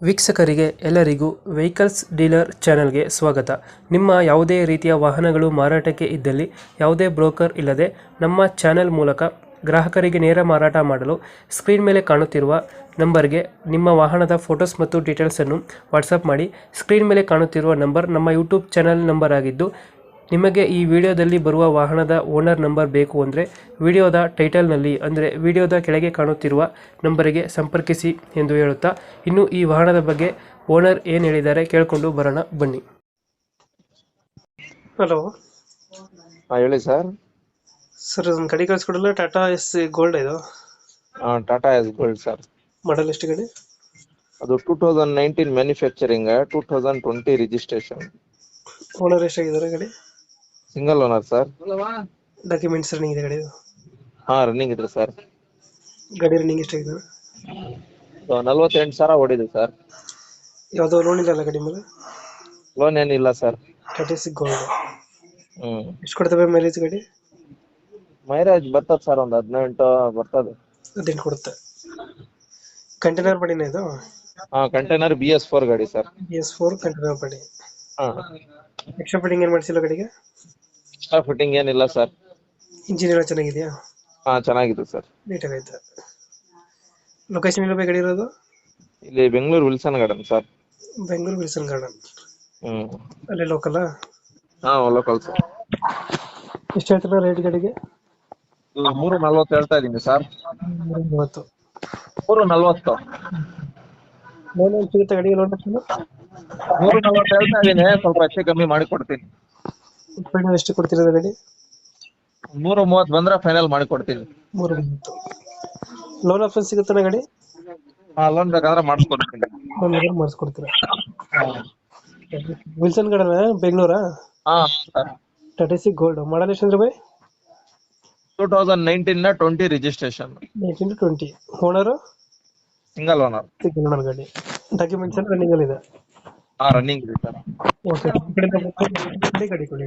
ವೀಕ್ಷಕರಿಗೆ ಎಲ್ಲರಿಗೂ vehicles dealer ಚಾನೆಲ್ಗೆ ಸ್ವಾಗತ. ನಿಮ್ಮ ಯಾವುದೇ ರೀತಿಯ ವಾಹನಗಳು ಮಾರಾಟಕ್ಕೆ ಇದ್ದಲ್ಲಿ ಯಾವುದೇ ಬ್ರೋಕರ್ ಇಲ್ಲದೆ ನಮ್ಮ ಚಾನೆಲ್ ಮೂಲಕ ಗ್ರಾಹಕರಿಗೆ ನೇರ ಮಾರಾಟ ಮಾಡಲು ಸ್ಕ್ರೀನ್ ಮೇಲೆ ಕಾಣುತ್ತಿರುವ ನಂಬರ್ಗೆ ನಿಮ್ಮ ವಾಹನದ ಫೋಟೋಸ್ ಮತ್ತು ಡೀಟೇಲ್ಸನ್ನು ವಾಟ್ಸಪ್ ಮಾಡಿ. ಸ್ಕ್ರೀನ್ ಮೇಲೆ ಕಾಣುತ್ತಿರುವ ನಂಬರ್ ನಮ್ಮ ಯೂಟ್ಯೂಬ್ ಚಾನೆಲ್ ನಂಬರ್ ಆಗಿದ್ದು, ನಿಮಗೆ ಈ ವಿಡಿಯೋದಲ್ಲಿ ಬರುವ ವಾಹನದ ಓನರ್ ನಂಬರ್ ಬೇಕು ಅಂದರೆ ವಿಡಿಯೋದ ಟೈಟಲ್ನಲ್ಲಿ ಅಂದರೆ ವಿಡಿಯೋದ ಕೆಳಗೆ ಕಾಣುತ್ತಿರುವ ನಂಬರಿಗೆ ಸಂಪರ್ಕಿಸಿ ಎಂದು ಹೇಳುತ್ತಾ, ಇನ್ನು ಈ ವಾಹನದ ಬಗ್ಗೆ ಓನರ್ ಏನು ಹೇಳಿದ್ದಾರೆ ಕೇಳಿಕೊಂಡು ಬರೋಣ ಬನ್ನಿ. ಹಲೋ ಹೇಳಿ ಸರ್. ಸರ್, ಒಂದು ಗಾಡಿ ಕಳಿಸ್ಕೊಡಲ್ಲ, ಟಾಟಾ ಎಸ್ ಗೋಲ್ಡ್ ಇದು ಟಾಟಾ ಎಸ್ ಗೋಲ್ಡ್ ಸರ್. ಮಾಡಲ್ ಎಷ್ಟು ಗಾಡಿ? ಅದು 2019 ಮ್ಯಾನುಫ್ಯಾಕ್ಚರಿಂಗ್, 2020 ರಿಜಿಸ್ಟ್ರೇಷನ್. ಓನರ್ ಎಷ್ಟಾಗಿದ್ದಾರೆ ಗಾಡಿ? Single owner sir. Documents running ಇದೆ ಗಾಡಿ? ರನ್ನಿಂಗ್ ಇದ್ರಿ ಸರ್. ಗಾಡಿ ರನ್ನಿಂಗ್ ಎಷ್ಟಾಗಿದೆ? 48,000 ಓಡಿದೆ ಸರ್. ಯಾವುದೋ ಲೋನ್ ಇಲ್ಲ ಗಾಡಿ ಮೇಲೆ? ಲೋನ್ ಏನಿಲ್ಲ ಸರ್. ಟಾಟಾ ಎಸ್ ಗೋಲ್ಡ್ ಎಷ್ಟು ಕೊಡ್ತವೆ ಮೈಲೇಜ್ ಗಾಡಿ? ಮೈಲೇಜ್ ಬರ್ತದೆ ಸರ್, ಒಂದು 18 ಬರ್ತದೆ. 18 ಕೊಡುತ್ತೆ. ಕಂಟೈನರ್ ಬಾಡಿನ ಇದು? ಕಂಟೈನರ್ BS4 ಗಾಡಿ sir. BS4 container body. Extra fitting ಏನು ಮಾಡಿಸಿಲ್ಲ ಗಾಡಿಗೆ? ಎಕ್ಸ್ಟ್ರಾ ಫಿಟ್ಟಿಂಗ್ ಏನಿಲ್ಲ ಸರ್. ಇಂಜಿನ್ ಎಲ್ಲ ಚೆನ್ನಾಗಿದೆಯಾ? ಚೆನ್ನಾಗಿದೆ ಸರ್. ನೀಟಾಗೈತೆ. ಲೊಕೇಶನ್ ಎಲ್ಲ ಗಾಡಿ ಇರೋದು? ಇಲ್ಲಿ Bengaluru Wilson garden sir. Bengaluru Wilson garden. ಅಲ್ಲೇ ಲೋಕಲ್? Local sir. ಎಷ್ಟು ಹೇಳ್ತೀರಾ ರೇಟ್ ಗಾಡಿಗೆ? 340 ಹೇಳ್ತಾ ಇದೀನಿ ಸರ್. 330. 340. ಲೋನ್ ಏನು ಸಿಗುತ್ತೆ ಗಾಡಿಗೆ? ಲೋನ್ 340 ಹೇಳ್ತಾ ಇದೀನಿ, ಸ್ವಲ್ಪ ಹೆಚ್ಚು ಕಮ್ಮಿ ಮಾಡಿ ಕೊಡ್ತೀನಿ. ಫೈನಲ್ ಎಷ್ಟು ಕೊಡ್ತೀರಾ ಗಾಡಿ? 330 ಬಂದ್ರೆ ಫೈನಲ್ ಮಾಡಿ ಕೊಡ್ತೀನಿ. 330. ಲೋನ್ ಆಪ್ಷನ್ ಸಿಗುತ್ತಾನೆ ಗಾಡಿ? ಲೋನ್ ಬೇಕಾದ್ರೆ ಮಾಡಿಸ್ಕೊಡ್ತೀನಿ. ಲೋನ್ ಬೇಕಾದ್ರೆ ಮಾಡಿಸ್ಕೊಡ್ತೀರಾ? ವಿಲ್ಸನ್ ಗಾರ್ಡನ್ ಬೆಂಗಳೂರಾ? Sir. Tata ace gold. Model ಎಷ್ಟು ಅಂದ್ರೆ by? 2019 20 registration. 19 to 20. Owner? Single owner. Single owner ಗಾಡಿ. ಡಾಕ್ಯುಮೆಂಟ್ಸ್ ಎಲ್ಲ ರನ್ನಿಂಗ್ ಅಲ್ಲಿ ಇದೆ? ರನ್ನಿಂಗ್ ಇದೆ ಸರ್. ಓಕೆ. ಗಾಡಿ ಕೊಡಿ.